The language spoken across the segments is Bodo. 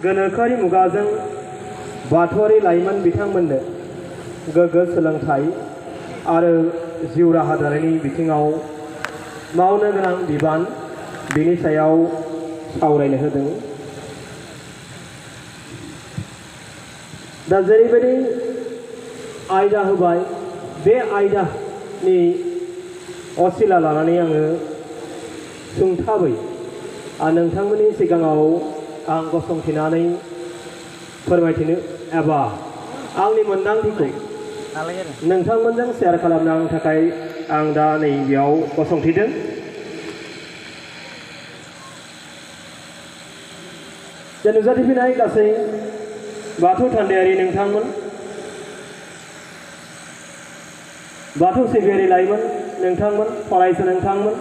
गोनोखोआरि मुगाजों बाथौआरि लाइमोन बिथांमोननो गोग्गो सोलोंथाइ आरो जिउ राहा दानायनि बिथिङाव मावनो गोनां बिबान बेनि सायाव सावरायनो होदों। दा जेरैबायदि आयदा होबाय बे आयदानि असिला लानानै आङो सुंथाबै नोंथांमोननि सिगाङाव आं गसंथिनानै फोरमायथिनो एबा आंनि मोन्दांथिखौ नोंथांमोनजों शेयार खालामनो आंनि थाखाय आं दा नैबेयाव गसंथिदों। जे नुजाथिफैनाय गासै बाथौ थान्दैयारि नोंथांमोन, बाथौ सिबियारि लाइमोन नोंथांमोन, फरायसा नोंथांमोन,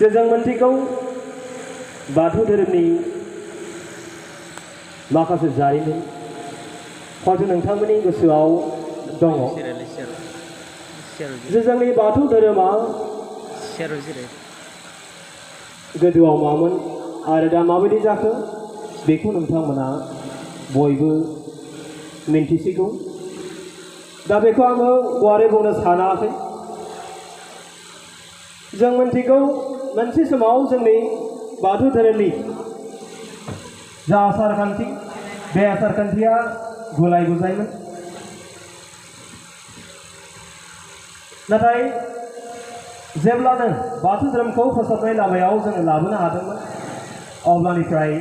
जे जों मोनथिगौ बाथौ धोरोमनि माखासे जारिमिन हयथ' नोंथांमोननि गोसोआव दङ जे जोंनि बाथौ धोरोमा गोदोआव मामोन आरो दा माबायदि जाखो बेखौ नोंथांमोना बयबो मिन्थिसिगौ। दा बेखौ आङो गुवारै बुंनो सानाखै। जों मिन्थिगौ मोनसे समाव जोंनि बाथौ धोरोमनि जा आसारखान्थि बे आसारखान्थिया गुलाय गुजायमोन। नाथाय जेब्लानो बाथौ धोरोमखौ फोसाबनाय लामायाव जोङो लाबोनो हादोंमोन अब्लानिफ्राय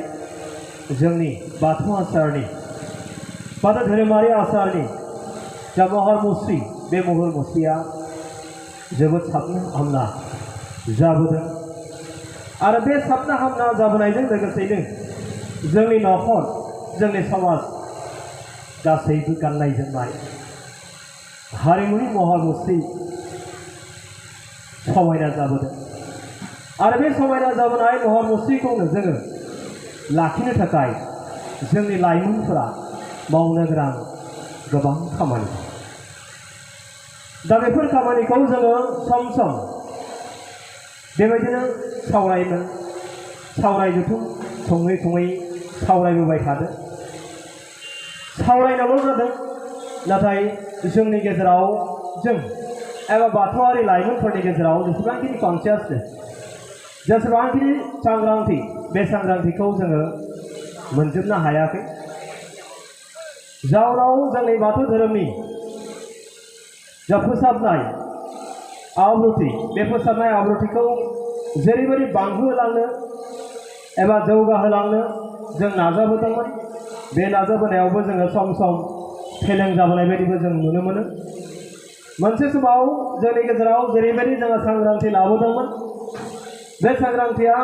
जोंनि बाथौ आसारनि बाथौ धोरोमारि आसारनि जा महर मुस्रि बे महर मुस्रिया जोबोद साबना हामना जाबोदों। आरो बे साबना हामना जाबोनायजों लोगोसेनो जोंनि न'खर, जोंनि समाज गासैबो गाननाय जोमनाय हारिमुनि महर मुस्रि समायना जाबोदों। आरो बे समायना जाबोनाय महर मुस्रिखौनो जोङो लाखिनो थाखाय जोंनि लाइमोनफोरा मावनो गोनां गोबां खामानि। दा बेफोर खामानिखौ जोङो सम सम बेबायदिनो सावरायजोथुम थङै थङै सावरायबोबाय थादों। सावरायनायल' जादों, नाथाय जोंनि गेजेराव जों एबा बाथौआरि लाइमोनफोरनि गेजेराव जेसेबांखिनि कनसियासनेस, जेसेबांखिनि सांग्रांथि, बे सांग्रांथिखौ जोङो मोनजोबनो हायाखै। जाउनाव जोंनि बाथौ धोरोमनि जा फोसाबनाय आब्रुथि, बे फोसाबनाय आब्रुथिखौ जेरैबायदि बांहोलांनो एबा जौगाहोलांनो जों नाजाबोदोंमोन, बे नाजाबोनायावबो जोङो सम सम फेलें जाबोनाय बायदिबो जों नुनो मोनो। मोनसे समाव जोंनि गेजेराव जेरैबायदि जोङो सांग्रांथि लाबोदोंमोन, बे सांग्रांथिया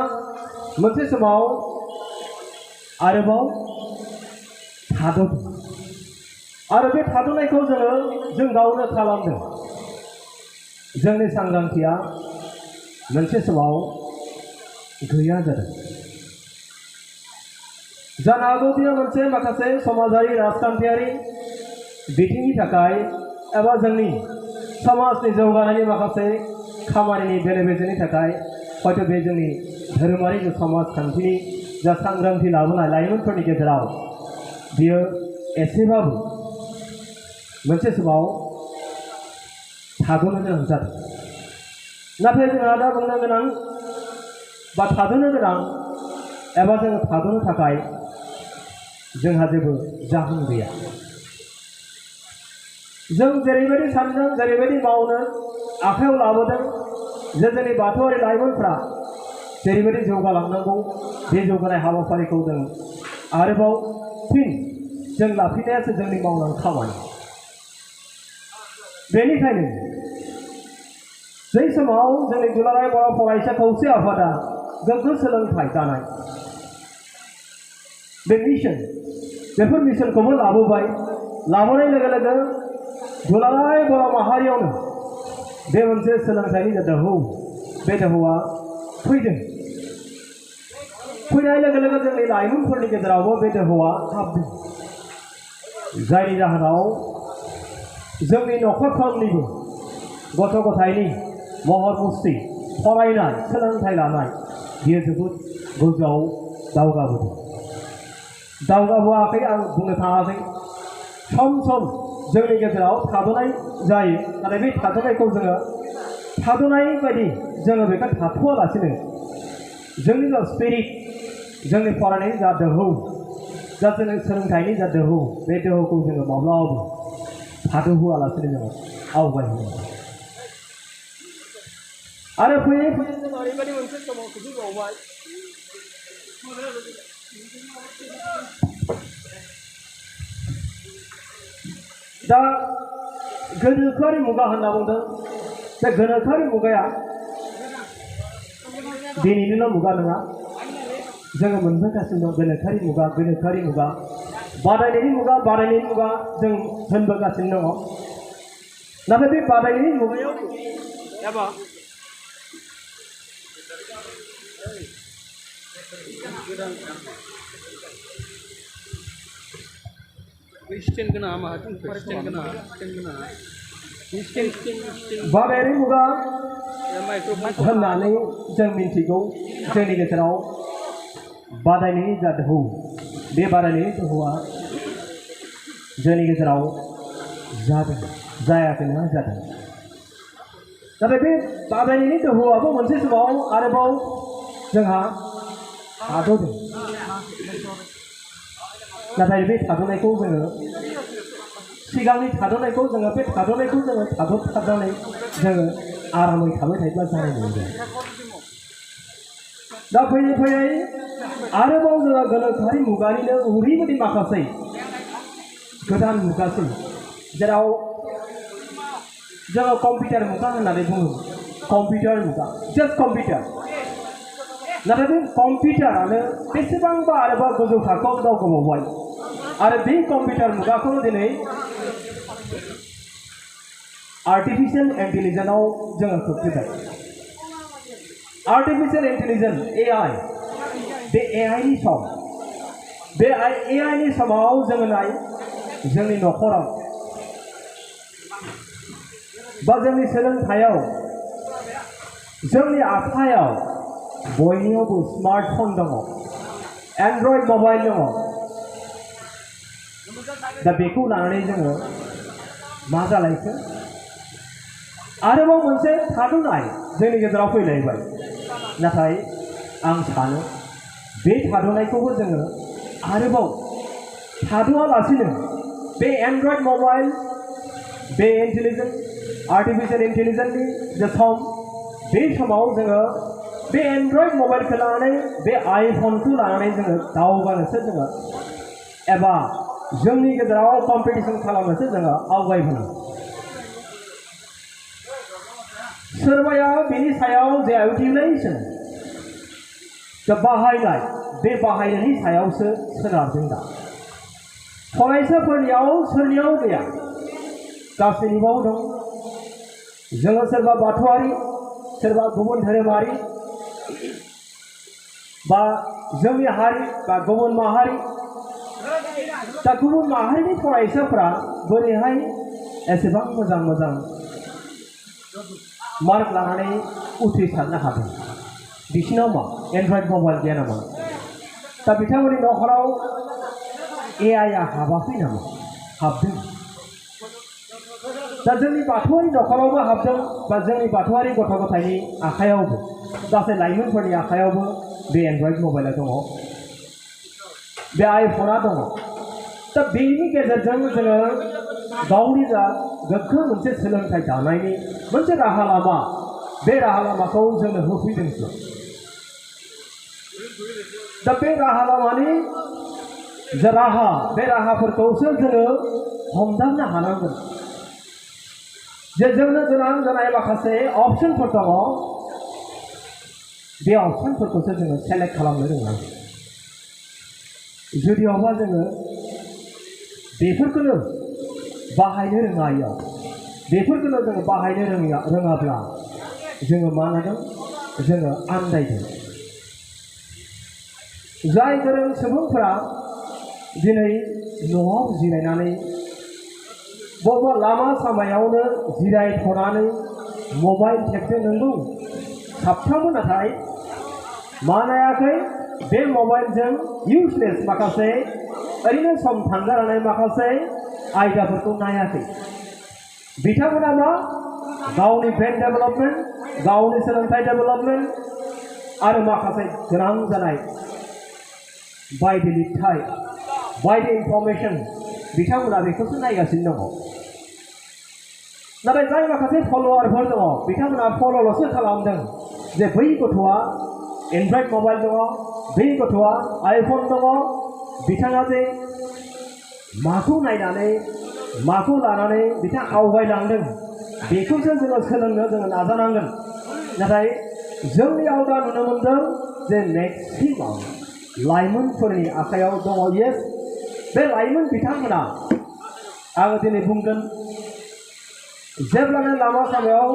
मोनसे समाव आरोबाव थाद'दों। आरो बे थाद'नायखौ जों गावनो खालामदों। जोंनि सांग्रांथिया मोनसे समाव गैया जादों। जानो हागौ बेयो मोनसे माखासे समाजारि राजखान्थियारि बिथिंनि थाखाय एबा जोंनि समाजनि जौगानायनि माखासे खामानिनि बेले बेजेनि थाखाय हयथ' बे जोंनि धोरोमारि समाजखान्थिनि जा सांग्रांथि लाबोनाय लाइमोनफोरनि गेजेराव बियो एसेबाबो मोनसे समाव थाद'नो गोनां जादों। नाथाय जोंहा दा बुंनो गोनां बा थाद'नो गोनां एबा जोङो थाद'नो थाखाय जोंहा जेबो जाहोन गैया। जों जेरैबायदि सानदों, जेरैबायदि मावनो आखायाव लाबोदों, जे जोंनि बाथौआरि लाइमोनफ्रा जेरैबायदि जौगालांनांगौ, बे जौगानाय हाबाफारिखौ जों आरोबाव फिन जों लाफिननायासो जोंनि मावनांगौ खामानि। बेनिखायनो जै समाव जोंनि दुलाराय बर' फरायसा खौसे आफादा गोग्गो सोलोंथाइ दानाय बे मिशन, बेफोर मिशनखौबो लाबोनाय लोगो लोगो दुलाराय बर' माहारियावनो बे मोनसे सोलोंथाइनि दोहौ, बे दोहौआ फैदों। फैनाय लोगो लोगो जोंनि लाइमोनफोरनि गेजेरावबो बे दोहौआ हाबदों। जायनि जाहोनाव जोंनि न'खरफ्रोमनिबो गथ' गथायनि महर मुस्रि, फरायनाय, सोलोंथाइ लानाय बियो जोबोद गोजौआव दावगाबोदों दावगाबोआखै आं बुंनो थाङाखै सम सम जोंनि गेजेराव थाद'नाय जायो नाथाय बे थाद'नायखौ जोङो थाद'नाय बायदि जोङो बेखौ थाथ'आलासिनो जोंनि जा स्पिरिट जोंनि फरायनायनि जा दोहौ जा जोंनि सोलोंथाइनि जा दोहौ बे दोहौखौ जोङो माब्लाबाबो थाद'होआलासिनो जोङो आवगायहोनांगौ आरो फैयै फैयै जों ओरैबायदि मोनसे समाव सफैबावबाय दा गोनोखोआरि मुगा होनना बुंदों बे गोनोखोआरि मुगाया दिनैनिल' मुगा नङा जोङो मोनबोगासिनो दं गोनोखोआरि मुगा बादायनायनि मुगा जों होनबोगासिनो दङ नाथाय बे बादायनायनि मुगायाव एबा बादायनायनि मुगा होननानै जों मिन्थिगौ जोंनि गेजेराव बादायनायनि जा दोहौ बे बादायनायनि दोहौआ जोंनि गेजेराव जादों जायाखै नङा जादों नाथाय बे बादायनायनि दोहौआबो मोनसे समाव आरोबाव जोंहा थाद'दों नाथाय बे थाद'नायखौ जोङो सिगांनि थाद'नायखौ जोङो बे थाद'नायखौ जोङो थाद'नानै जोङो आरामै थाबाय थायोब्ला जानाय नङा दा फैयै फैयै आरोबाव जोङो गोनोखोआरि मुगानिनो ओरैबायदि माखासे गोदान मुगासिम जेराव जोङो कम्पिउटार मुगा होननानै बुङो कम्पिउटार मुगा जास्ट कम्पिउटार नाथाय बे कम्पिउटारानो बेसेबांबा आरोबाव गोजौ थाखोआव दावगाबावबाय आरो बे कम्पिउटार मुगाखौनो दिनै आर्टिफिशियेल इन्टेलिजेन्सआव जोङो खोख्लैबाय आर्टिफिशियेल इन्टेलिजेन्स AI बे AIनि सम बे AIनि समाव जोङो नाय जोंनि न'खराव बा जोंनि सोलोंथायाव जोंनि आखायाव बयनियावबो स्मार्टफन दङ एन्ड्रइड मबाइल दङ दा बेखौ लानानै जोङो मा जालायखो आरोबाव मोनसे थाद'नाय जोंनि गेजेराव फैलायबाय नाथाय आं सानो बे थाद'नायखौबो जोङो आरोबाव थाद'आलासिनो बे एन्ड्रइड मबाइल बे आर्टिफिशियेल इन्टेलिजेन्सनि जे सम बे समाव जोङो बे एन्ड्रइड मबाइलखौ लानानै बे आइफनखौ लानानै जोङो दावगानोसो जोङो एबा जोंनि गेजेराव कम्पिटिसन खालामनोसो जोङो आवगायबोनांगौ सोरबाया बेनि सायाव जे इउटिलाइजेसन बाहायनाय बे बाहायनायनि सायावसो सोनारदों दा फरायसाफोरनियाव सोरनियाव गैया गासैनियाव दं जोङो सोरबा बाथौआरि सोरबा गुबुन धोरोमारि बा जोंनि हारि बा गुबुन माहारि दा गुबुन माहारिनि फरायसाफोरा बोरैहाय एसेबां मोजां मार्क लानानै उथ्रिसारनो हादों बिसिनाव मा एन्ड्रइड मबाइल गैया नामा दा बिथांमोननि न'खराव AIआ हाबाखै नामा हाबदों दा जोंनि बाथौआरि न'खरावबो हाबदों बा जोंनि बाथौआरि गथ' गथायनि आखायावबो गासै लाइमोनफोरनि आखायावबो बे एन्ड्रइड मबाइला दङ बे आइफना दङ दा बेनि गेजेरजों जोङो गावनि जा गोग्गो मोनसे सोलोंथाइ दानायनि मोनसे राहा लामा बे राहा लामाखौ जोंनो होफैदोंसो दा बे राहा लामानि जा राहा बे राहाफोरखौसो जोङो हमदांनो हानांगोन जे जोंनो गोनां जानाय माखासे अपसनफोर दङ बे अपसनफोरखौसो जोङो सेलेक्ट खालामनो रोंनांगोन जुदियावबा जोङो बेफोरखौनो बाहायनो रोङायाव बेफोरखौनो जोङो बाहायनो रोङाब्ला जोङो मा जादों जोङो आन्दायदों जाय गोरों सुबुंफोरा दिनै न'आव जिरायनानै बबेबा लामा सामायावनो जिरायथ'नानै मबाइल खेबनो नंगौ साफ्रोमबो नाथाय मा नायाखै बे मबाइलजों इउजलेस माखासे ओरैनो सम थांगारनाय माखासे आयदाफोरखौ नायाखै बिथांमोना मा गावनि ब्रेन डेभेलपमेन्ट गावनि सोलोंथाइ डेभेलपमेन्ट आरो माखासे गोनां जानाय बायदि लिरथाय बायदि इनफरमेशन बिथांमोना बेखौसो नायगासिनो दङ नाथाय जाय माखासे फलोवारफोर दङ बिथांमोना फल'ल'सो खालामदों जे बै गथ'आ एन्ड्रइड मबाइल दङ बै गथ'आ आइफन दङ बिथाङा जे माखौ नायनानै माखौ लानानै बिथाङा आवगायलांदों बेखौसो जोङो सोलोंनो जोङो नाजानांगोन नाथाय जोंनियाव दा नुनो मोनदों जे मेक्सिमाम लाइमोनफोरनि आखायाव दङ येस बे लाइमोन बिथांमोना आङो दिनै बुंगोन जेब्लानो लामा सामायाव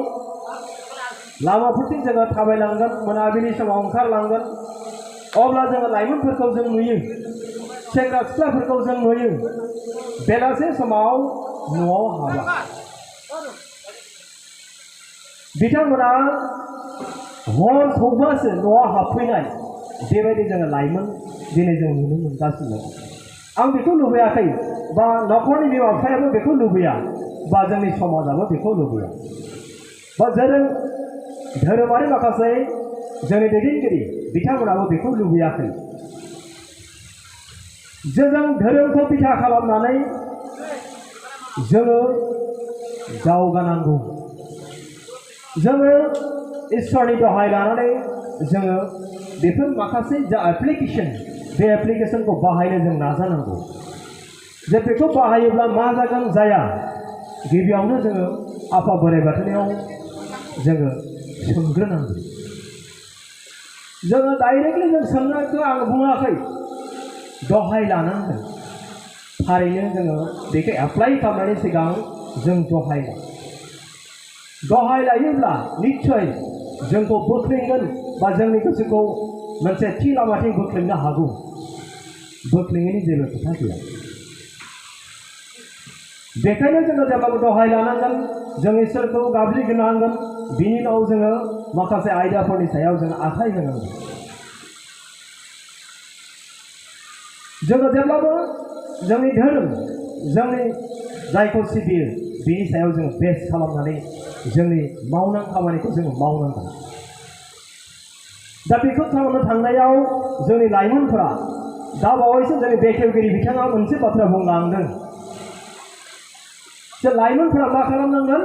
लामाफोरथिं जोङो थाबायलांगोन मोनाबिलि समाव ओंखारलांगोन अब्ला जोङो लाइमोनफोरखौ जों नुयो सेंग्रा सिख्लाफोरखौ जों नुयो बेलासे समाव न'आव हाबा बिथांमोना हर सौबासो न'आव हाबफैनाय बेबायदि जोङो लाइमोन दिनै जों नुनो मोनगासिनो आं बेखौ लुबैयाखै बा न'खरनि बिमा बिफायाबो बेखौ लुबैया बा जोंनि समाजाबो बेखौ लुबैया बा धोरोमारि माखासे जोंनि दैदेनगिरि बिथांमोनाबो बेखौ लुबैयाखै जों धोरोमखौ बिथा खालामनानै जोङो दावगानांगौ जोङो इसोरनि दहाय लानानै जोङो बेफोर माखासे जा एप्लिकेशन बे एप्लिकेशनखौ बाहायनो जों नाजानांगौ जे बेखौ बाहायोब्ला मा जागोन जाया गिबियावनो जोङो आफा बोराइ बाथौनियाव जोङो सोंग्रोनांगौ जोङो डाइरेक्टलि जों सोंनायखौ आं बुङाखै दहाय लानांगोन थारैनो जोङो बेखौ एप्लाइ खालामनायनि सिगां जों दहाय लायोब्ला निश्चय जोंखौ बोख्लेंगोन बा जोंनि गोसोखौ मोनसे थि लामाथिं बोख्लेंनो हागौ बोख्लेंनायनि जेबो खोथा गैया बेखायनो जोङो जेब्लाबो दहाय लानांगोन जों इसोरखौ गाबज्रिग्रोनांगोन बिनि उनाव जोङो माखासे आयदाफोरनि सायाव जों आखाइ होनांगोन जोङो जेब्लाबो जोंनि धोरोम जोंनि जायखौ सिबियो बिनि सायाव जोङो बेस खालामनानै जोंनि मावनां खामानिखौ जोङो मावनांगोन दा बेखौ खालामनो थांनायाव जोंनि लाइमोनफोरा दा बावैसो जोंनि बेखेवगिरि बिथाङा मोनसे बाथ्रा बुंलांदों जे लाइमोनफोरा मा खालामनांगोन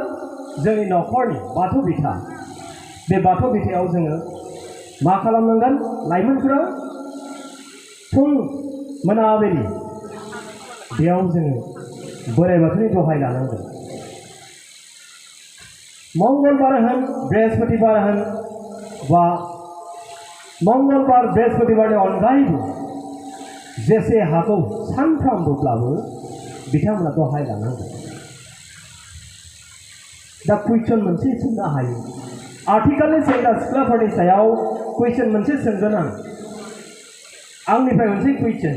जोंनि न'खरनि बाथौ बिथा बे बाथौ बिथायाव जोङो मा खालामनांगोन लाइमोनफोरा फुं मोनाबिलि बेयाव जोङो बोराइ बाथौनि दहाय लानांगोन मंगलबार होन बृहस्पतिबार होन बा मंगलबार बृहस्पतिबारनि अनगायैबो जेसे हागौ सानफ्रामबोब्लाबो बिथांमोना दहाय लानांगोन दा कुइसन मोनसे सोंनो हायो आथिखालनि सेंग्रा सिख्लाफोरनि सायाव कुइसन मोनसे सोंगोन आंनिफ्राय मोनसे कुइसन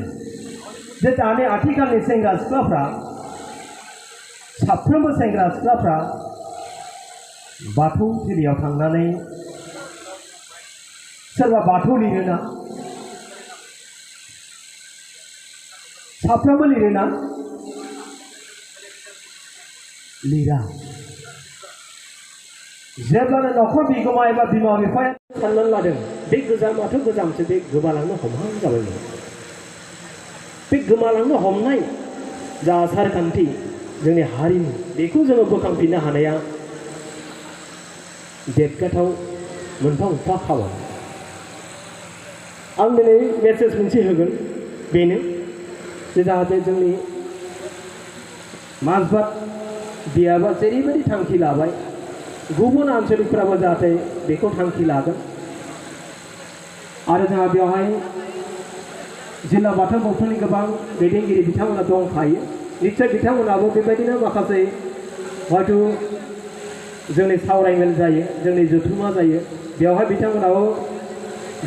जे दानि आथिखालनि सेंग्रा सिख्लाफ्रा साफ्रोमबो सेंग्रा सिख्लाफ्रा बाथौ थिलियाव थांनानै सोरबा बाथौ लिरोना साफ्रोमबो लिरोना लिरा जेब्लानो न'खर बिगोमा एबा बिमा बिफाया साननानै लादों बे गोजामाथ' गोजामसो बे गोमालांनो हमहां जाबायमोन बे गोमालांनो हमनाय जा आसारखान्थि जोंनि हारिमु बेखौ जोङो बोखांफिननो हानाया देरगाथाव मोनफा मोनफा खामानि आं दिनै मेसेज मोनसे होगोन बेनो जे जाहाथे जोंनि माजबाद बियाबा जेरैबायदि थांखि लाबाय गुबुन आनसलिकफोराबो जाहाथे बेखौ थांखि लागोन आरो जोंहा बेवहाय जिल्ला बाथौ गौथुमनि गोबां दैदेनगिरि बिथांमोना दंखायो निश्चय बिथांमोनाबो बेबायदिनो माखासे हयथ' जोंनि सावरायमेल जायो जोंनि जथुमा जायो बेवहाय बिथांमोनाबो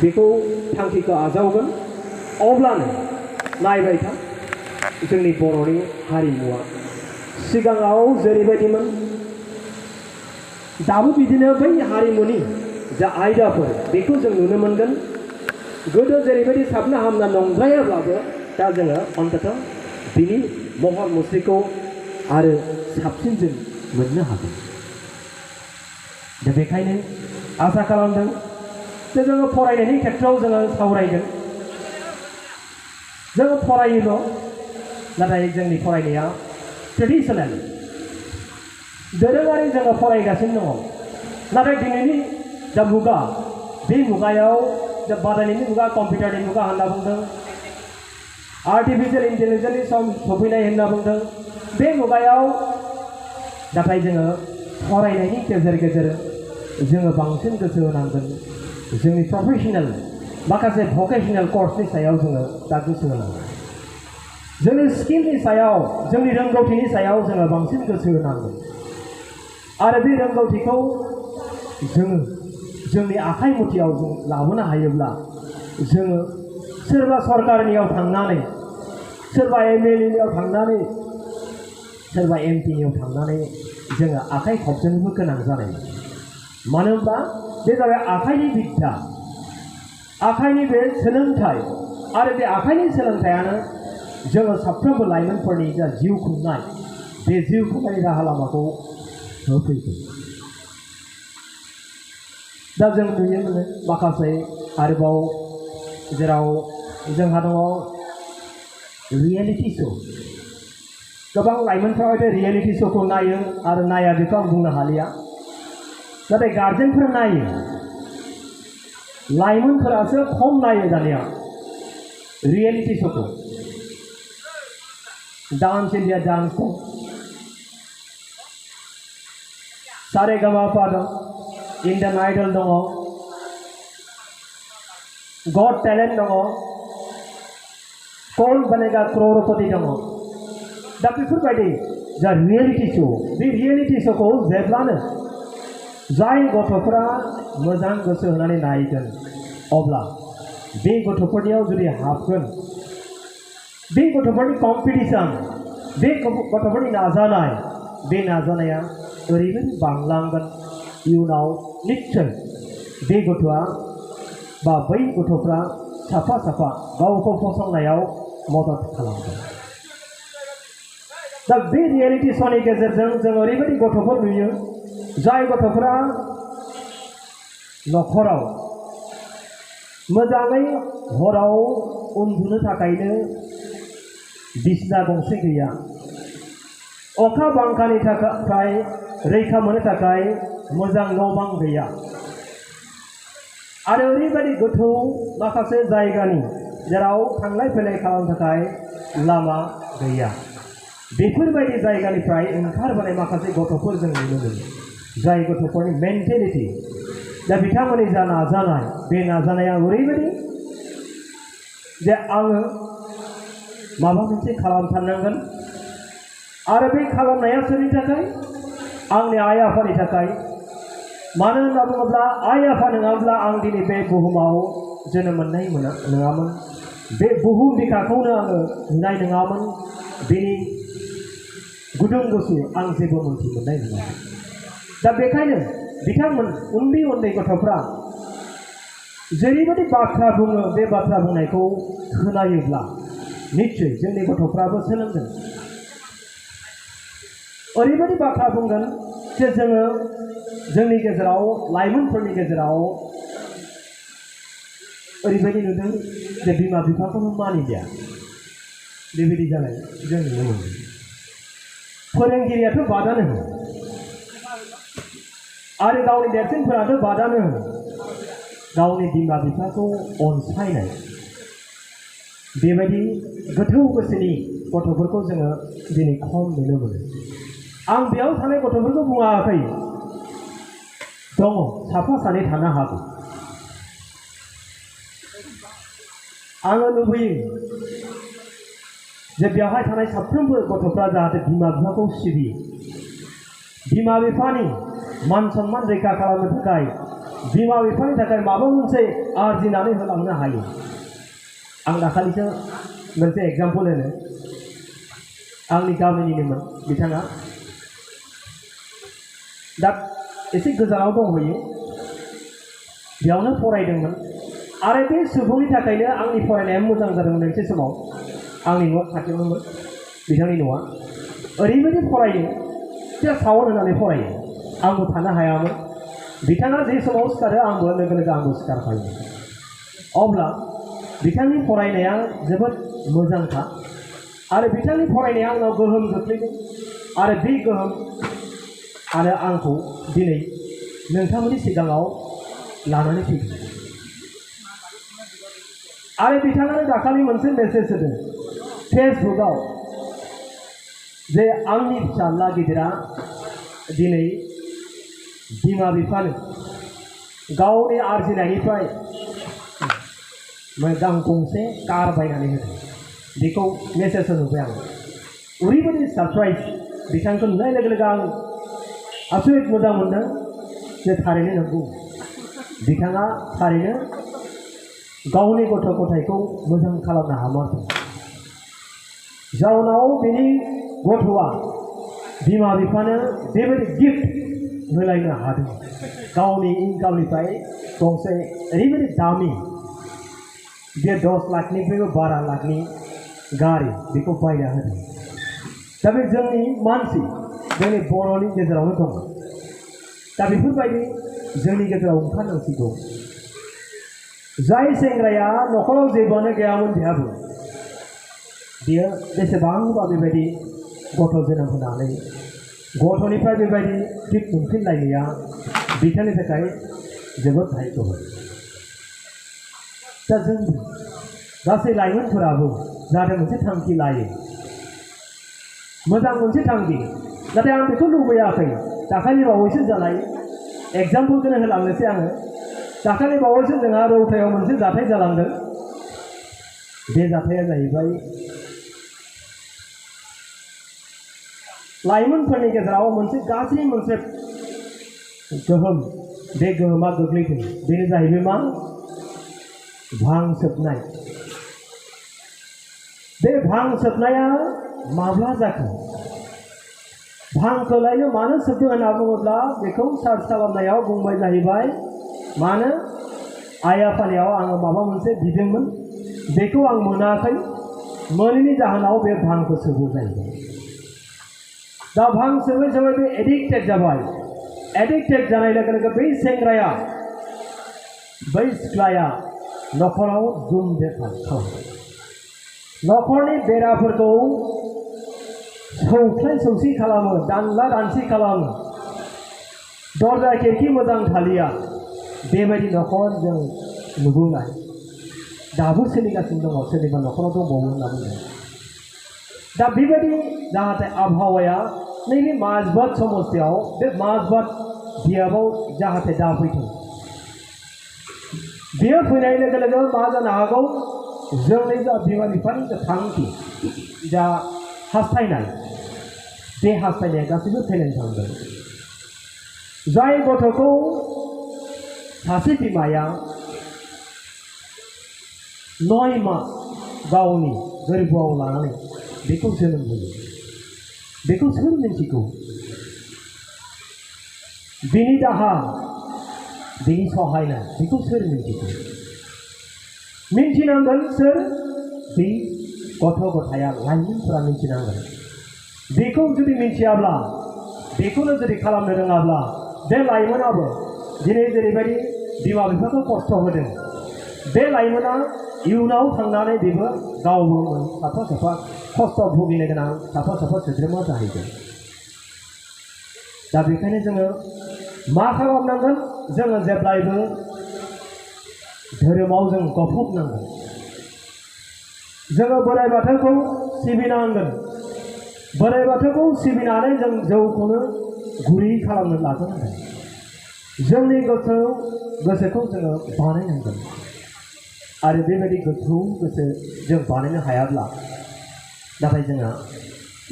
बेखौ थांखिखौ आजावगोन अब्लानो नायबाय था जोंनि बर'नि हारिमुवा सिगाङाव जेरैबायदिमोन दाबो बिदिनो बै हारिमुनि जा आयदाफोर बेखौ जों नुनो मोनगोन गोदो जेरैबायदि साबना हामना नंद्रायाब्लाबो दा जोङो अन्तत बिनि महर मुस्रिखौ आरो साबसिन जों मोननो हागोन। दा बेखायनो आसा खालामदों जे जोङो फरायनायनि खेथ्रआव जोङो सावरायगोन। जोङो फरायोल' नाथाय जोंनि फरायनाया ट्रेडिसनेल दोरोङारि जोङो फरायगासिनो दङ। नाथाय दिनैनि जा मुगा बे मुगायाव जा बादायनायनि मुगा कम्पिउटारनि मुगा होनना बुंदों, आर्टिफिशियेल इन्टेलिजेन्सनि सम सफैनाय होनना बुंदों। बे मुगायाव नाथाय जोङो फरायनायनि गेजेर गेजेर जोङो बांसिन गोसो होनांगोन। जोंनि प्रफेशनेल माखासे भकेशनेल कर्सनि सायाव जोङो दा गोसो होनांगोन। जोंनि स्किलनि सायाव जोंनि रोंगौथिनि सायाव जोङो बांसिन गोसो होनांगोन। आरो बे रोंगौथिखौ जोङो जोंनि आखाइ मुथियाव जों लाबोनो हायोब्ला जोङो सोरबा सरकारनियाव थांनानै, सोरबा एमएलएनियाव थांनानै, सोरबा एमपिनियाव थांनानै जोङो आखाइ खबजोननोबो गोनां जानाय। मानो होनबा बे जाबाय आखाइनि बिद्दा, आखाइनि बे सोलोंथाइ। आरो बे आखाइनि सोलोंथाइयानो जोङो साफ्रोमबो लाइमोनफोरनि जा जिउ खुंनाय, बे जिउ खुंनायनि राहा लामाखौ होफैगोन। दा जों नुनो मोनो माखासे आरोबाव जेराव जोंहा दङ रियेलिटि श'। गोबां लाइमोनफ्रा हयতো रियेलिटि श'खौ नायो आरो नाया बेखौ आं बुंनो हालिया, नाथाय गार्जेनफोर नायो। लाइमोनफोरासो खम नायो दानिया रियेलिटि श'खौ। डांस इंडिया डांस दं, सारेगामापा दं, इंडियन आइडल दङ, गॉट टैलेंट दङ, कौन बनेगा करोड़पति दङ। दा बेफोरबायदि जा रियेलिटि श', बे रियेलिटि श'खौ जेब्लानो जाय गथ'फोरा मोजां गोसो होनानै नायगोन अब्ला बे गथ'फोरनियाव जुदि हाबगोन, बे गथ'फोरनि कम्पिटिशन, बे गथ'फोरनि नाजानाय, बे नाजानाया ओरैबायदि बांलांगोन इयुनाव निश्चय बे गथ'आ बा बै गथ'फ्रा साफा साफा गावखौ फसंनायाव मदद खालामगोन। दा बे रियेलिटि श'नि गेजेरजों जों ओरैबायदि गथ'फोर नुयो जाय गथ'फोरा न'खराव मोजाङै हराव उन्दुनो थाखायनो बिसना गंसे गैया, अखा बांखानि थाखाय रैखा मोननो थाखाय मोजां न' बां गैया, आरो ओरैबायदि गोथौ माखासे जायगानि जेराव थांलाय फैलाय खालामनो थाखाय लामा गैया। बेफोरबायदि जायगानिफ्राय ओंखारबोनाय माखासे गथ'फोर जों नुनो मोनो, जाय गथ'फोरनि मेन्टेलिटि, दा बिथांमोननि जा नाजानाय, बे नाजानाया ओरैबायदि जे आङो माबा मोनसे खालामथारनांगोन। आरो बे खालामनाया सोरनि थाखाय? आंनि आइ आफानि थाखाय। मानो होनना बुङोब्ला आइ आफा नङाब्ला आं दिनै बे बुहुमाव जोनोम मोननाय नङामोन, बे बुहुम बिखाखौनो आङो नुनाय नङामोन, बेनि गुदुं गुसु आं जेबो मोनथि मोननाय नङामोन। दा बेखायनो बिथांमोन उन्दै उन्दै गथ'फ्रा जेरैबायदि बाथ्रा बुङो, बे बाथ्रा बुंनायखौ खोनायोब्ला निश्चय जोंनि गथ'फ्राबो सोलोंगोन। ओरैबायदि बाथ्रा बुंगोन जे जोङो जोंनि गेजेराव, लाइमोनफोरनि गेजेराव ओरैबायदि नुदों जे बिमा बिफाखौनो मानिलिया, बेबायदि जानाय जों नुनो मोनो। फोरोंगिरियाथ' बादानो हो आरो गावनि देरसिनफोराथ' बादानो हो, गावनि बिमा बिफाखौ अनसायनाय बेबायदि गोथौ गोसोनि गथ'फोरखौ जोङो दिनै खम नुनो मोनो। आं बेयाव थानाय गथ'फोरखौ बुङाखै, दङ साफा सानै थानो हागौ। आङो लुबैयो जे बेवहाय थानाय साफ्रोमबो गथ'फ्रा जाहाथे बिमा बिफाखौ सिबियो, बिमा बिफानि मान सन्मान रैखा खालामनो थाखाय, बिमा बिफानि थाखाय माबा मोनसे आरजिनानै होलांनो हायो। आं दाखालिसो मोनसे एग्जाम्पल होनो, आंनि गामिनिनोमोन बिथाङा, दा एसे गोजानाव दंहैयो, बेयावनो फरायदोंमोन। आरो बे सुबुंनि थाखायनो आंनि फरायनाया मोजां जादोंमोन मोनसे समाव आंनि न' खाथियावनोमोन बिथांनि न'आ ओरैबायदि फरायो जे सावन होनानै फरायो आंबो थानो हायामोन बिथाङा जे समाव सिखारो आंबो लोगो लोगो आंबो सिखारफायोमोन अब्ला बिथांनि फरायनाया जोबोद मोजांखा आरो बिथांनि फरायनाया आंनाव गोहोम खोख्लैदों आरो बे गोहोम आरो आंखौ दिनै नोंथांमोननि सिगाङाव लानानै फैदों आरो बिथाङानो दाखालि मोनसे मेसेज होदों फेसबुकआव जे आंनि फिसाज्ला गिदिरा दिनै बिमा बिफानो गावनि आरजिनायनिफ्राय गंसे कार बायनानै होदों बेखौ मेसेज होबाय आं ओरैबायदि सारप्राइज बिथांखौ नुनाय लोगो लोगो आं आसरित मोजां मोनदों जे थारैनो नंगौ बिथाङा थारैनो गावनि गथ' गथायखौ मोजां खालामनो हामारदों जाउनाव बिनि गथ'आ बिमा बिफानो बेबायदि गिफ्ट होलायनो हादों गावनि इनकामनिफ्राय गंसे ओरैबायदि दामि बे 10 लाखनिफ्रायबो 12 लाखनि गारि बेखौ बायना होदों दा बे जोंनि मानसि जोंनि बर'नि गेजेरावनो दं दा बेफोरबायदि जोंनि गेजेराव ओंखारनांसिगौ जाय सेंग्राया न'खराव जेबोआनो गैयामोन बेहाबो बियो बेसेबांबा बेबायदि गथ' जोनोम होनानै गथ'निफ्राय बेबायदि गिफ्ट मोनफिनलायनाया बिथांनि थाखाय जोबोद भाग्यवान दा जों गासै लाइमोनफोराबो जाहाथे मोनसे थांखि लायो मोजां मोनसे थांखि नाथाय आं बेखौ लुबैयाखै दाखालि बावैसो जानाय एग्जाम्पलखौनो होलांनोसै आङो दाखालि बावैसो जोंहा रौतायाव मोनसे जाथाय जालांदों बे जाथाया जाहैबाय लाइमोनफोरनि गेजेराव मोनसे गाज्रि मोनसे गोहोम बे गोहोमा गोग्लैदों बेनो जाहैबाय मा भां सोबनाय बे भां सोबनाया माब्ला जाखो भांखौ लायनो मानो सोबदों होनना बुङोब्ला बेखौ सार्च खालामनायाव बुंबाय जाहैबाय मानो आइ आफानियाव आङो माबा मोनसे बिदोंमोन बेखौ आं मोनाखै मोनैनि जाहोनाव बे भांखौ सोबो जाहैबाय दा भां सोबै सोबै बे एडिक्टेड जाबाय एडिक्टेड जानाय लोगो लोगो बै सेंग्राया बै सिख्लाया न'खराव दुम बेखार खालामबाय न'खरनि बेराफोरखौ सौख्लाय सौसि खालामो दानला दानसि खालामो दरजा खिरखि मोजां थालिया बेबायदि न'खर जों नुबोनाय दाबो सोलिगासिनो दङ सोरनिबा न'खराव दंबावो होनना बुङो दा बेबायदि जाहाथे आबहावाया नैबे माजबाट समस्यायाव बे माजबाट बियाबाव जाहाथे दाफैथों बियो फैनाय लोगो लोगो मा जानो हागौ जोंनि जा बिमा बिफानि जा थांखि जा हास्थायनाय बे हास्थायनाया गासैबो फैनानै थांदों जाय गथ'खौ सासे बिमाया 9 मास गावनि गोरबोआव लानानै बेखौ जोनोम होयो बेखौ सोर मिन्थिगौ बिनि दाहा बिनि सहायनाय बेखौ सोर मिन्थिगौ मिन्थिनांगोन सोर बे गथ' गथाया लाइमोनफोरा मिन्थिनांगोन बेखौ जुदि मिन्थियाब्ला बेखौनो जुदि खालामनो रोङाब्ला बे लाइमोनाबो दिनै जेरैबायदि बिमा बिफाखौ खस्थ' होदों बे लाइमोना इयुनाव थांनानै बेबो गावबो साफा साफा खस्थ' भुगिनो गोनां साफा साफा सोद्रोमा जाहैगोन दा बेखायनो जोङो मा खालामनांगोन जोङो जेब्लायबो धोरोमाव जों गफबनांगोन जोङो बोराइ बाथौखौ सिबिनांगोन बोराइ बाथौखौ सिबिनानै जों जौखौनो गुरै खालामनो लाजोबनांगोन जोंनि गोसोखौ जोङो बानायनांगोन आरो बेबायदि गोथौ गोसो जों बानायनो हायाब्ला नाथाय जोंहा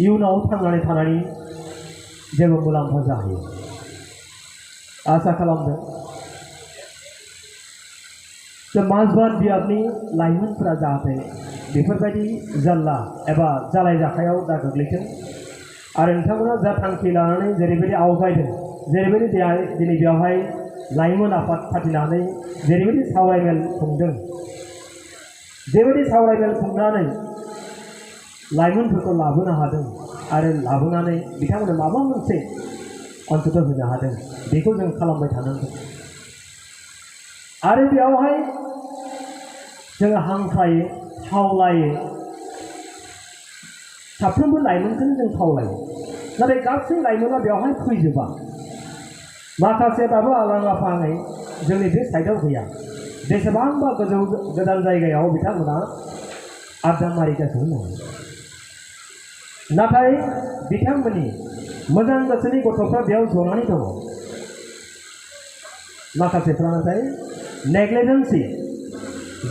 इयुनाव थांनानै थानायनि जेबो मुलाम्फा जाहैयो आसा खालामदों जे माजबाद बियाबनि लाइमोनफोरा जाहाथे बेफोरबायदि जाल्ला एबा जालाय जाखायाव दा गोग्लैथों आरो नोंथांमोना जा थांखि लानानै जेरैबायदि आवगायदों जेरैबायदि दिनै बेवहाय लाइमोन आफाद फाथिनानै जेरैबायदि सावरायमेल खुंदों बेबायदि सावरायमेल खुंनानै लाइमोनफोरखौ लाबोनो हादों आरो लाबोनानै बिथांमोननो माबा मोनसे अनसुंथाइ होनो हादों बेखौ जों खालामबाय थानांगोन आरो बेयावहाय जोङो हांख्रायो खावलायो साफ्रोमबो लाइमोनखौनो जों खावलायो नाथाय गासै लाइमोना बेवहाय फैजोबा माखासे दाबो आलां आफाङै जोंनि बे साइडआव गैया बेसेबांबा गोजान जायगायाव बिथांमोना आड्डा मारिगासिनो दङ नाथाय बिथांमोननि मोजां गोसोनि गथ'फ्रा बेयाव जनानै दङ माखासेफ्रा नाथाय नेग्लिजेन्सि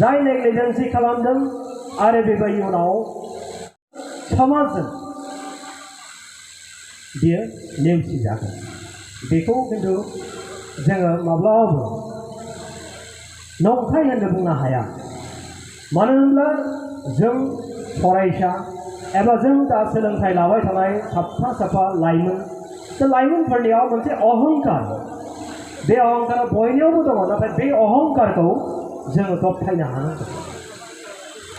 जाय नेग्लिजेन्सि खालामदों आरो बेबायदि उनाव समाजजों बियो नेवसिजागोन बेखौ खिन्थु जोङो माब्लाबाबो नंखाय होनना बुंनो हाया मानो होनब्ला जों फरायसा एबा जों दा सोलोंथाइ लाबाय थानाय साफा लाइमोन दा लाइमोनफोरनियाव मोनसे अहंकार बे अहंकारा बयनियावबो दङ नाथाय बे अहंकारखौ जोङो दबथायनो हानांगोन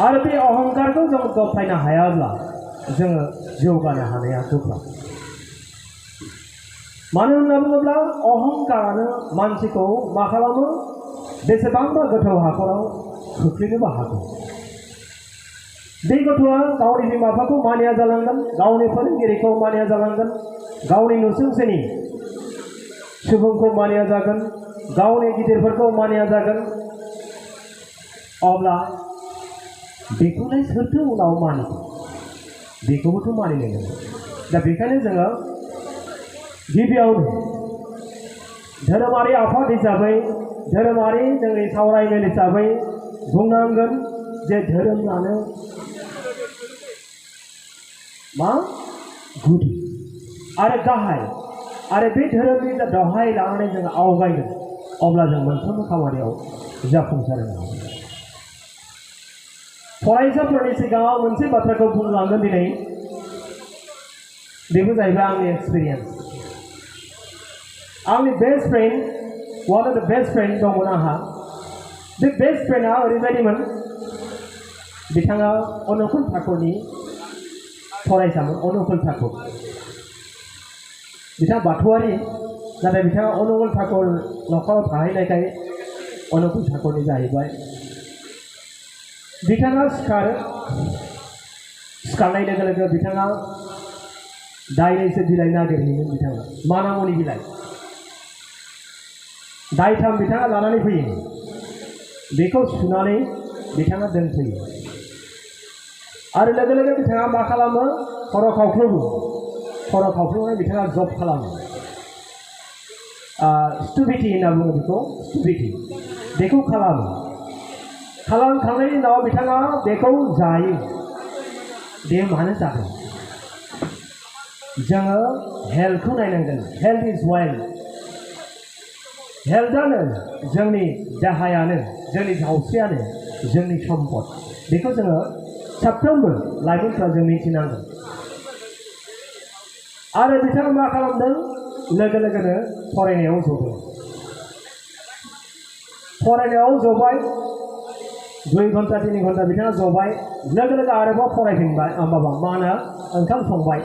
आरो बे अहंकारखौ जों दबथायनो हायाब्ला जोङो जौगानो हानाया गोब्राब मानो होनना बुङोब्ला अहंकारानो मानसिखौ मा खालामो बेसेबांबा गोथौ हाखराव खोख्लैनोबो हागौ बे गथ'आ गावनि बिमा बिफाखौ मानिया जालांगोन गावनि फोरोंगिरिखौ मानिया जालांगोन गावनि नसुंसेनि सुबुंखौ मानिया जागोन गावनि गिदिरफोरखौ मानिया जागोन अब्ला बेखौलाय सोरथो उनाव मानिगोन बेखौबोथ' मानिनाय नङा दा बेखायनो जोङो गिबियावनो धोरोमारि आफाद हिसाबै धोरोमारि जोंनि सावरायमेल हिसाबै बुंनांगोन जे धोरोमानो मा गुदि आरो गाहाय आरो बे धोरोमनि दहाय लानानै जों आवगायगोन अब्ला जों मोनफ्रोमबो खामानियाव जाफुंसारनो हागोन फरायसाफोरनि सिगाङाव मोनसे बाथ्राखौ बुंलांगोन दिनै बेबो जाहैबाय आंनि एक्सपिरियेन्स आंनि बेस्ट फ्रेन्ड वान अफ द बेस्ट फ्रेन्ड दंमोन आंहा बे बेस्ट फ्रेन्डआ ओरैबायदिमोन बिथाङा अनुकुल ठाकुरनि फरायसामोन अनुकुल ठाकुर बिथाङा बाथौआरि नाथाय बिथाङा अनुकुल ठाकुर न'खराव थाहैनायखाय अनुकुल ठाकुरनि जाहैबाय बिथाङा सिखारनाय लोगो लोगो बिथाङा दाइनैसो बिलाइ नागिरहैयोमोन बिथाङा मानामुनि बिलाइ दाइथाम बिथाङा लानानै फैयो बेखौ सुनानै बिथाङा दोनफैयो आरो लोगो लोगो बिथाङा मा खालामो खर' खावख्लुबनानै बिथाङा जब खालामो स्टुबिटि होनना बुङो बेखौ स्टुबिटि बेखौ खालामखांनायनि उनाव बिथाङा बेखौ जायो बे मानो जादों जोङो हेल्थखौ नायनांगोन हेल्थ इज वेल्थ हेल्थआनो जोंनि देहायानो जोंनि सावस्रियानो जोंनि सम्पद बेखौ जोङो साफ्रोमबो लाइमोनफ्रा जों मिथिनांगोन आरो बिथाङा मा खालामदों लोगो लोगोनो फरायनायाव जबाय 2 घन्टा 3 घन्टा बिथाङा जबाय लोगो लोगो आरोबाव फरायफिनबाय मा होनो ओंखाम संबाय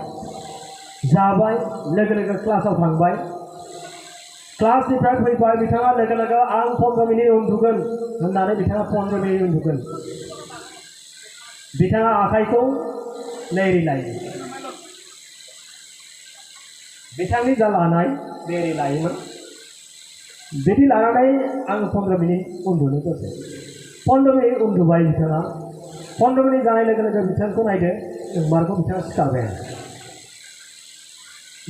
जाबाय लोगो लोगो क्लासाव थांबाय क्लासनिफ्राय फैबाय बिथाङा लोगो लोगो आं 15 मिनिट उन्दुगोन होननानै बिथाङा 15 मिनिट उन्दुगोन बिथाङा आखाइखौ लेरि लायो बिथांनि जा लानाय लेरि लायोमोन बिदि लानानै आं 15 मिनिट उन्दुनो दसे 15 मिनिट उन्दुबाय बिथाङा 15 मिनिट जानाय लोगो लोगो बिथांखौ नायदो मार्कखौ बिथाङा सिखारबाय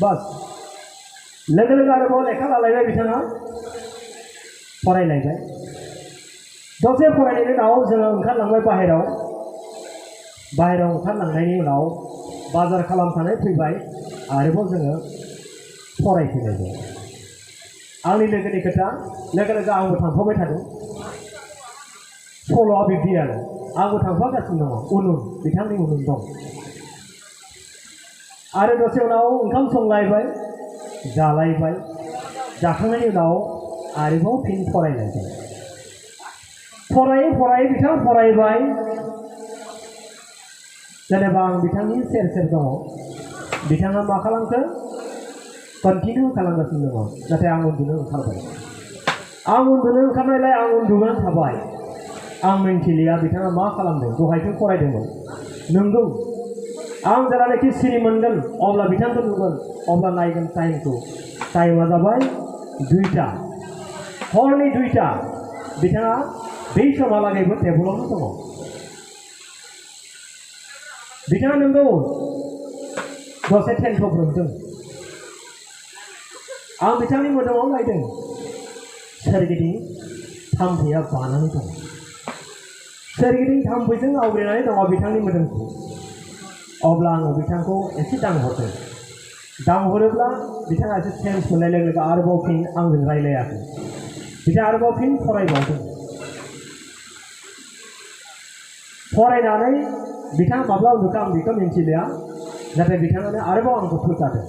बस लोगो लोगो आरोबाव लेखा लालायबाय बिथाङा फरायलायबाय दसे फरायनायनि उनाव जोङो ओंखारलांबाय बाहेरायाव ओंखारलांनायनि उनाव बाजार खालामखानाय फैबाय आरोबाव जोङो फरायफैलायबाय आंनि लोगोनि खोथा लोगो लोगो आंबो थांफाबाय थादों सल'आ बिब्दि आरो आंबो थांफागासिनो दङ उन बिथांनि उन दं आरो दसे उनाव ओंखाम संलायबाय जालायबाय जाखांनायनि उनाव आरोबाव फिन फरायलायबाय फरायै फरायै बिथाङा फरायबाय जेनेबा आं बिथांनि सेर सेर दङ बिथाङा मा खालामखो कन्टिनिउ खालामगासिनो दङ नाथाय आं उन्दुनो ओंखारबाय आं उन्दुनो ओंखारनायलाय आं उन्दुनानै थाबाय आं मिन्थिलिया बिथाङा मा खालामदों दहायथ' फरायदोंमोन नंगौ आं जेब्लानाखि सिरि मोनगोन अब्ला बिथांखौ नुगोन अब्ला नायगोन टाइमा जाबाय 2टा हरनि 2टा बिथाङा बै समहालागैबो टेबोलावनो दङ बिथाङा नंगौ दसे टेनथ'ब्रोमदों आं बिथांनि मोदोमाव नायदों सोरगिदिं थाम्फैया बानानै दं सोरगिदिं थाम्फैजों आवग्रिनानै दङ बिथांनि मोदोमखौ अब्ला आङो बिथांखौ एसे दांहरदों दांहरोब्ला बिथाङा एसे सेन्स मोननाय लोगो लोगो आरोबाव फिन आंजों रायलायाखै बिथाङा आरोबाव फिन फरायबावदों फरायनानै बिथाङा माब्ला उन्दुखो आं बेखौ मिन्थिलिया नाथाय बिथाङानो आरोबाव आंखौ फोजादों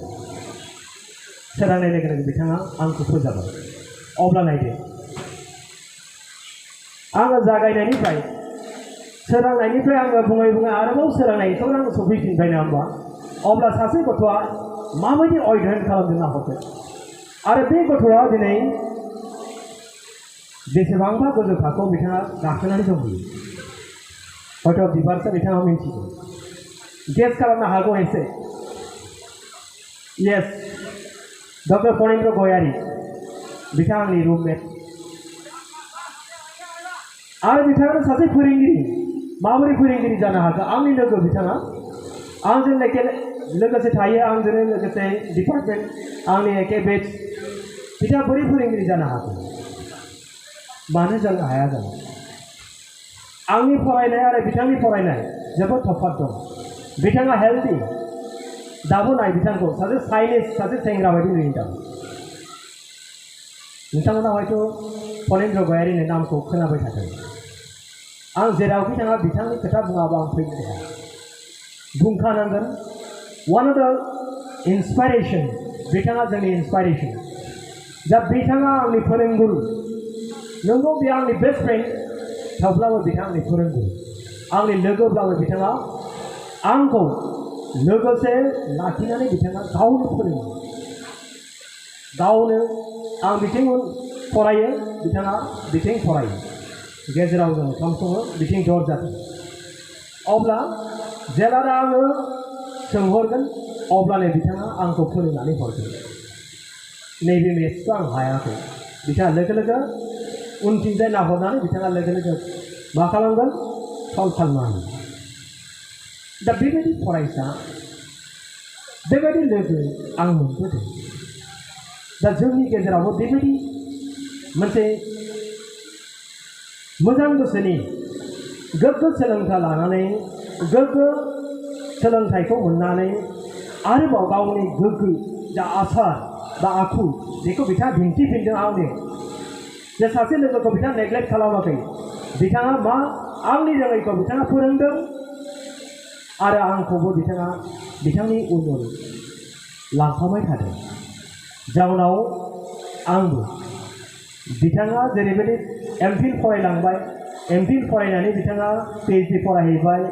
सोरांनाय लोगो लोगो बिथाङा आंखौ फोजाबाय अब्ला नायदो आङो जागायनायनिफ्राय सोरांनायनिफ्राय आङो बुङै बुङै आरोबाव सोरांनायखौ आं सफैफिनबाय ना होमबा अब्ला सासे गथ'आ माबायदि अध्ययन खालामदों नाहरदो आरो बे गथ'आ दिनै बेसेबांबा गोजौ थाखोआव बिथाङा गाखोनानै दंहैयो हयथ' बिबारसो बिथाङा मिन्थिगौ गेस खालामनो हागौ एसे येस डक्टर फणेन्द्र गयारी बिथाङा आंनि रुममेट आरो बिथाङा सासे फोरोंगिरि माबोरै फोरोंगिरि जानो हागौ आंनि लोगो बिथाङा आंजों लोगोसे थायो आंजों लोगोसे डिपार्टमेन्ट आंनि एके बेच बिथाङा बोरै फोरोंगिरि जानो हागौ मानो जानो हाया जानो आंनि फरायनाय आरो बिथांनि फरायनाय जोबोद तफात दं बिथाङा हेल्थि दाबो नाय बिथांखौ सासे साइनिस सासे सेंग्रा बायदि नुयो दा नोंथांमोना हयथ' फणेन्द्र गयारीनि नामखौ खोनाबाय थादों आं जेरावखि थाङा बिथांनि खोथा बुङाबा आं फैनो हाया बुंखानांगोन वान अफ द इन्सपाइरेसन बिथाङा जोंनि इन्सपाइरेसन दा बिथाङा आंनि फोरोंगुरु नंगौ बे आंनि बेस्ट फ्रेन्ड थेवब्लाबो बिथाङा आंनि फोरोंगुरु आंनि लोगोब्लाबो बिथाङा आंखौ लोगोसे लाखिनानै बिथाङा गावनो फोरोङो गावनो आं बिथिं फरायो बिथाङा बिथिं फरायो गेजेराव जों सम सम बिथिं दर जादों अब्ला जेब्ला आङो सोंहरगोन अब्लानो बिथाङा आंखौ फोरोंनानै हरगोन नैबे मेथ्सखौ आं हायाखै बिथाङा लोगो लोगो उनथिंजाय नाहरनानै बिथाङा लोगो लोगो मा खालामगोन सल्भ खालामनो हायो दा बेबायदि फरायसा बेबायदि लोगो आं मोनबोदों दा जोंनि गेजेरावबो बेबायदि मोनसे मोजां गोसोनि गोग्गो सोलोंथाइ लानानै गोग्गो सोलोंथाइखौ मोननानै आरोबाव गावनि गोग्गो जा आसार बा आखु बेखौ बिथाङा दिन्थिफिनदों आंनो जे सासे लोगोखौ बिथाङा नेग्लेक्ट खालामाखै बिथाङा मा आंनि रोङैखौ बिथाङा फोरोंदों आरो आंखौबो बिथाङा बिथांनि उन उन लांफाबाय थादों जाउनाव आंबो बिथाङा जेरैबायदि एमफिल फरायलांबाय एमफिल फरायनानै बिथाङा पिएचडि फरायहैबाय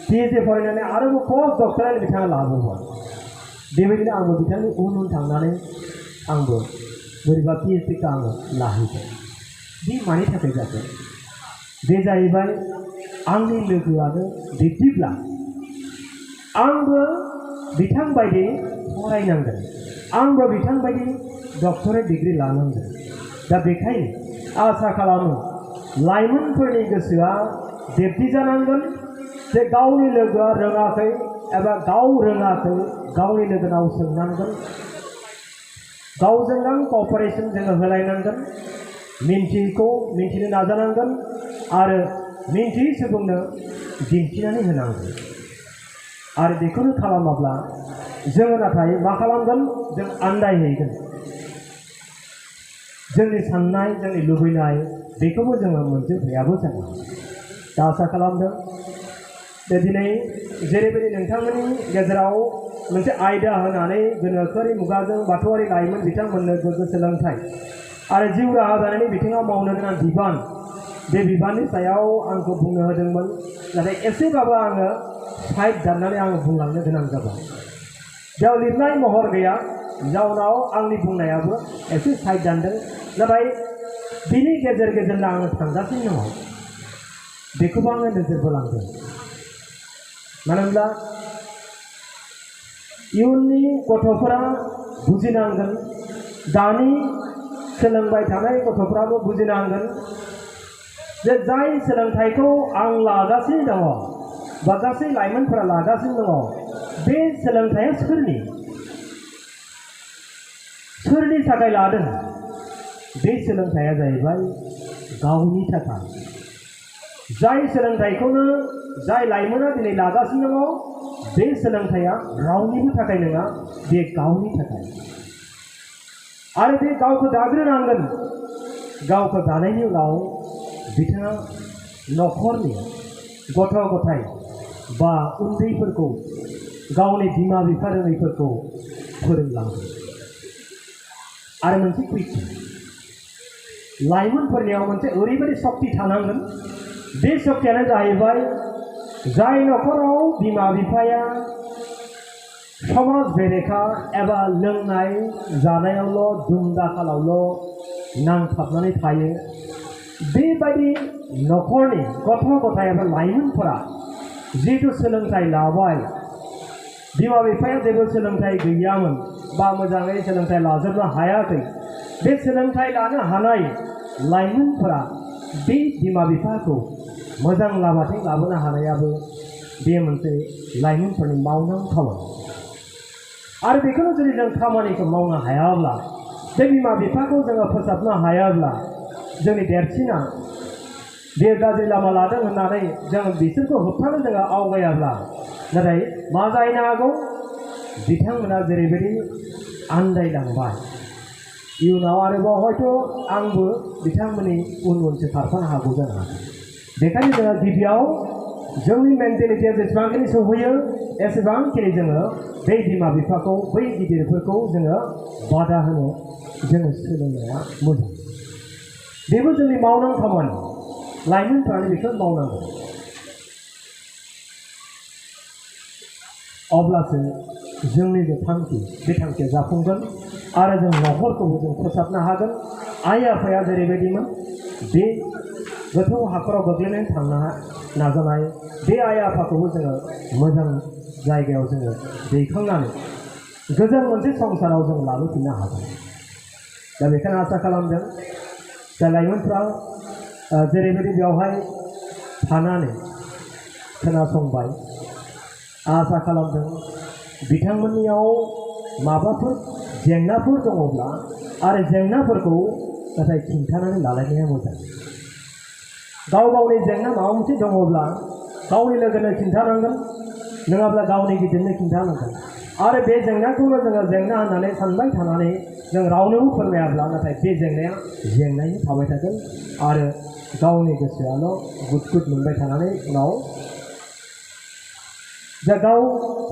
पिएचडि फरायनानै आरोबाव पस्ट डक्टरेट बिथाङा लाबोबाय बेबायदिनो आंबो बिथांनि उन उन थांनानै आंबो बोरैबा पिएचडिखौ आङो लाहैबाय बे मानि थाखाय जाखो बे जाहैबाय आंनि लोगोआनो बिब्दिब्ला आंबो बिथांबायदि फरायनांगोन आंबो बिथांबायदि डक्टरेट डिग्री लानांगोन दा बेखायनो आसा खालामो लाइमोनफोरनि गोसोआ देब्दि जानांगोन जे गावनि लोगोआ रोङाखै एबा गाव रोङाखै गावनि लोगोनाव सोंनांगोन गावजों गाव क'पारेसन जोङो होलायनांगोन मिन्थियैखौ मिन्थिनो नाजानांगोन आरो मिन्थियै सुबुंनो दिन्थिनानै होनांगोन आरो बेखौनो खालामाब्ला जोङो नाथाय मा खालामगोन जों आन्दायहैगोन जोंनि साननाय जोंनि लुबैनाय बेखौबो जोङो मोनजोबहैयाबो जानो दा आसा खालामदों जे दिनै जेरैबायदि नोंथांमोननि गेजेराव मोनसे आयदा होनानै गोनोखोआरि मुगाजों बाथौआरि लाइमोन बिथांमोननो गोग्गो सोलोंथाइ आरो जिउ राहा दानायनि बिथिङाव मावनो गोनां बिबान बे बिबाननि सायाव आंखौ बुंनो होदोंमोन नाथाय एसेबाबो आङो साइड दाननानै आङो बुंलांनो गोनां जाबाय बेयाव लिरनाय महर गैया जाउनाव आंनि बुंनायाबो एसे साइड दानदों नाथाय बिनि गेजेर गेजेरनो आङो थांगासिनो दङ बेखौबो आङो नोजोर बोलांदों मानो होनब्ला इयुननि गथ'फोरा बुजिनांगोन दानि सोलोंबाय थानाय गथ'फ्राबो बुजिनांगोन जे जाय सोलोंथाइखौ आं लागासिनो दङ बा गासै लाइमोनफोरा लागासिनो दङ बे सोलोंथाइया सोरनि थाखाय लादों बे सोलोंथाइया जाहैबाय गावनि थाखाय जाय सोलोंथाइखौनो जाय लाइमोना दिनै लागासिनो दङ बे सोलोंथाइया रावनिबो थाखाय नङा बे गावनि थाखाय आरो बे गावखौ दाग्रोनांगोन गावखौ दानायनि उनाव बिथाङा न'खरनि गथ' गथाय बा उन्दैफोरखौ गावनि बिमा बिफा रोङैफोरखौ फोरोंलांगोन आरो मोनसे कुइसन लाइमोनफोरनियाव मोनसे ओरैबायदि शक्ति थानांगोन बे शक्तियानो जाहैबाय जाय न'खराव बिमा बिफाया समाज बेरेखा एबा लोंनाय जानायावल' दुम दाखालावल' नांथाबनानै थायो बेबायदि न'खरनि गथ' गथाय एबा लाइमोनफोरा जिहेतु सोलोंथाइ लाबाय बिमा बिफाया जेबो सोलोंथाइ गैयामोन बा मोजाङै सोलोंथाइ लाजोबनो हायाखै बे सोलोंथाइ लानो हानाय लाइमोनफोरा बे बिमा बिफाखौ मोजां लामाथिं लाबोनो हानायाबो बे मोनसे लाइमोनफोरनि मावनांगौ खामानि आरो बेखौनो जुदि जों खामानिखौ मावनो हायाब्ला बे बिमा बिफाखौ जोङो फोसाबनो हायाब्ला जोंनि देरसिना बे गाज्रि लामा लादों होननानै जों बिसोरखौ होबथानो जोङो आवगायाब्ला नाथाय मा जाहैनो हागौ बिथांमोना जेरैबायदि आन्दायलांबाय इयुनाव आरोबाव हयथ' आंबो बिथांमोननि उनसो खारफानो हागौ जानो हागौ बेखायनो जोङो गिबियाव जोंनि मेन्टेलिटिया जेसेबांखिनि सौहैयो एसेबांखिनि जोङो बै बिमा बिफाखौ बै गिदिरफोरखौ जोङो बादा होनो जोङो सोलोंनाया मोजां बेबो जोंनि मावनांगौ खामानि लाइमोनफ्रानो बेखौ मावनांगौ अब्लासो जोंनि जे थांखि बे थांखिया जाफुंगोन आरो जों न'खरखौबो जों फोसाबनो हागोन आइ आफाया जेरैबायदिमोन बे गोथौ हाखराव गोग्लैनानै थांनो नाजानाय बे आइ आफाखौबो जोङो मोजां जायगायाव जोङो दैखांनानै गोजोन मोनसे संसाराव जों लाबोफिननो हागोन दा बेखायनो आसा खालामदों दा लाइमोनफ्रा जेरैबायदि बेवहाय थानानै खोनासंबाय आसा खालामदों बिथांमोननियाव माबाफोर जेंनाफोर दङब्ला आरो जेंनाफोरखौ नाथाय खिन्थानानै लालायनाया मोजां गाव गावनि जेंना माबा मोनसे दङब्ला गावनि लोगोनो खिन्थानांगोन नङाब्ला गावनि गिदिरनो खिन्थानांगोन आरो बे जेंनाखौनो जोङो जेंना होननानै सानबाय थानानै जों रावनोबो फोरमायाब्ला नाथाय बे जेंनाया जेंनायैनो थाबाय थागोन आरो गावनि गोसोआल' गुद गुद मोनबाय थानानै उनाव जा गाव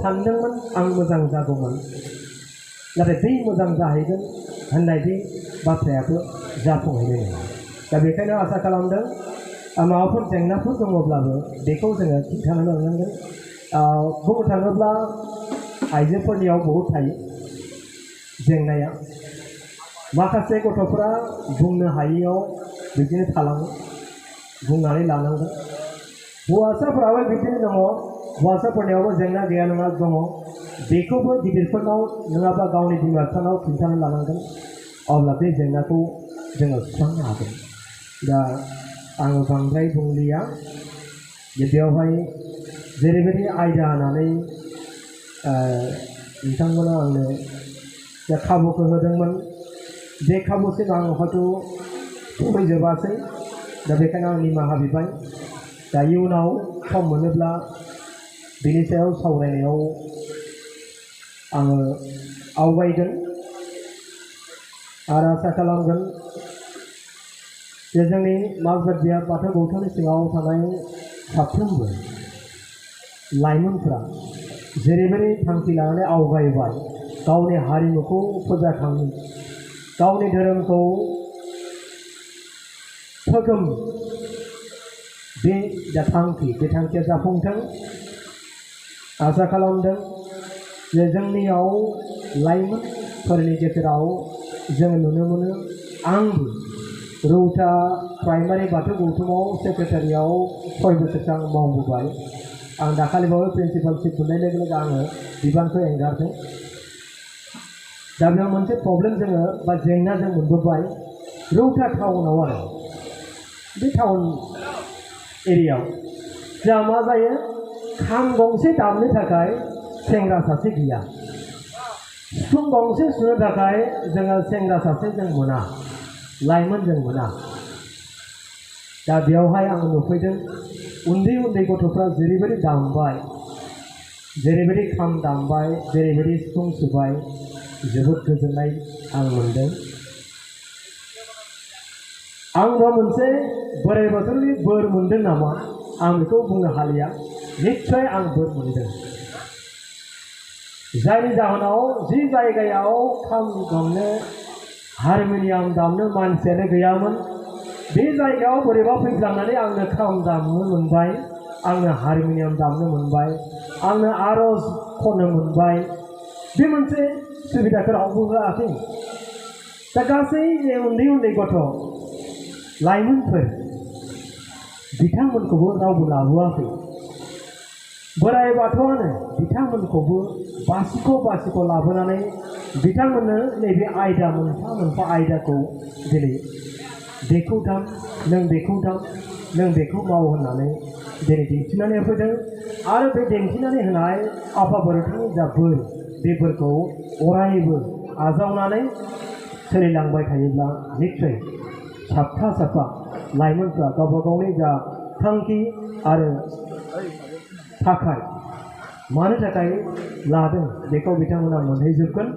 सानदोंमोन आं मोजां जागौमोन नाथाय बै मोजां जाहैगोन होननाय बे बाथ्रायाबो जाफुंहैनाय नङा दा बेखायनो आसा खालामदों माबाफोर जेंनाफोर दङब्लाबो बेखौ जोङो खिन्थानो लानांगोन बुंनो थाङोब्ला आइजोफोरनियाव बहुद थायो जेंनाया माखासे गथ'फोरा बुंनो हायियाव बिदिनो थालाङो बुंनानै लानांगोन हौवासाफोराबो बिदिनो दङ हौवासाफोरनियावबो जेंना गैया नङा दङ बेखौबो गिदिरफोरनाव नङाबा गावनि बिमा बिफानाव खिन्थानो लानांगोन अब्ला बे जेंनाखौ जोङो सुस्रांनो हागोन दा आङो बांद्राय बुंलिया बेवहाय जेरैबायदि आयदा होनानै बिथांमोना आंनो जा खाबुखौ होदोंमोन बे खाबुसिम आं हयथ' फैजोबासै दा बेखायनो आं निमाहा बिबाय दा इयुनाव सम मोनोब्ला बिनि सायाव सावरायनायाव आङो आवगायगोन आरो आसा खालामगोन जे जोंनि माजबादिया बाथौ गौथुमनि सिङाव थानाय साफ्रोमबो लाइमोनफोरा जेरैबायदि थांखि लानानै आवगायबाय गावनि हारिमुखौ फोजाखांनो गावनि धोरोमखौ फोगोम बे जा थांखि बे थांखिया जाफुंथों आसा खालामदों जे जोंनियाव लाइमोनफोरनि गेजेराव जों नुनो मोनो आंबो रौता प्राइमारि बाथौ गौथुमाव सेक्रेटारियाव 6 बोसोरसो आं मावबोबाय आं दाखालिबावै प्रिन्सिपालशिप मोननाय लोगो लोगो आङो बिबानखौ एंगारदों दा बेयाव मोनसे प्रब्लेम जोङो बा जेंना जों मोनबोबाय रौता टाउनाव आरो बे टाउन एरियायाव जोंहा मा जायो खाम गंसे दामनो थाखाय सेंग्रा सासे गैया सिफुं गंसे सुनो थाखाय जोङो सेंग्रा सासे जों मोना लाइमोन जों मोना दा बेयावहाय आं नुफैदों उन्दै उन्दै गथ'फ्रा जेरैबायदि दामबाय जेरैबायदि खाम दामबाय जेरैबायदि सिफुं सुबाय जोबोद गोजोननाय आं मोनदों आंबो मोनसे बोराइ बाथौनि बोर मोनदों नामा आं बेखौ बुंनो हालिया निश्चय आं बोर मोनदों जायनि जाहोनाव जि जायगायाव खाम दामनो हारमोनियाम दामनो मानसियानो गैयामोन बे जायगायाव बोरैबा फैफ्लांनानै आंनो खाम दामनो मोनबाय आंनो हारमोनियाम दामनो मोनबाय आंनो आरज खननो मोनबाय बे मोनसे सुबिदाखौ रावबो होआखै दा गासै उन्दै उन्दै गथ' लाइमोनफोर बिथांमोनखौबो रावबो लाबोआखै बोराइ बाथौआनो बिथांमोनखौबो बासिख' लाबोनानै बिथांमोननो नैबे आयदा मोनफा मोनफा आयदाखौ दिनै बेखौ दाम नों बेखौ दाम नों बेखौ माव होननानै दिनै दिन्थिनानै होफैदों आरो बे दिन्थिनानै होनाय आफा बोराइनि जा बोर बे बोरखौ अरायबो आजावनानै सोलिलांबाय थायोब्ला निश्चय साफा लाइमोनफ्रा गावबा गावनि जा थांखि आरो थाखाय मानो थाखाय लादों बेखौ बिथांमोना मोनहैजोबगोन।